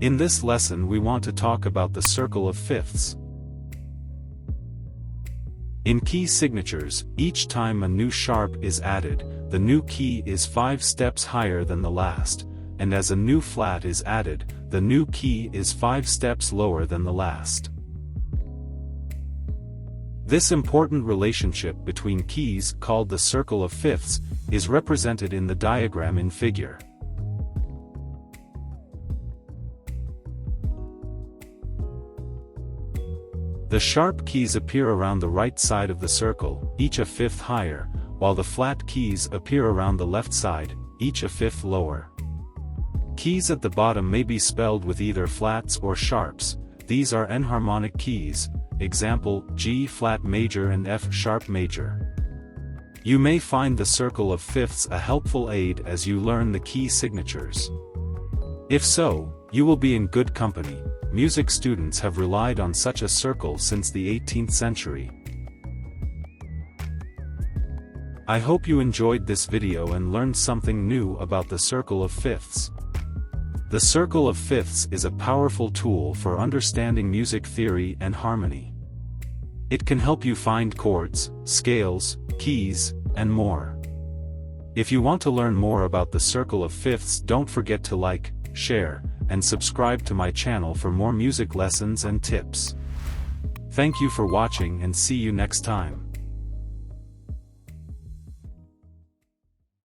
In this lesson we want to talk about the circle of fifths. In key signatures, each time a new sharp is added, the new key is 5 steps higher than the last, and as a new flat is added, the new key is 5 steps lower than the last. This important relationship between keys, called the circle of fifths, is represented in the diagram in figure. The sharp keys appear around the right side of the circle, each a fifth higher, while the flat keys appear around the left side, each a fifth lower. Keys at the bottom may be spelled with either flats or sharps. These are enharmonic keys, example, G flat major and F sharp major. You may find the circle of fifths a helpful aid as you learn the key signatures. If so, you will be in good company. Music students have relied on such a circle since the 18th century. I hope you enjoyed this video and learned something new about the circle of fifths. The circle of fifths is a powerful tool for understanding music theory and harmony. It can help you find chords, scales, keys, and more. If you want to learn more about the circle of fifths, don't forget to like, share, and subscribe to my channel for more music lessons and tips. Thank you for watching and see you next time.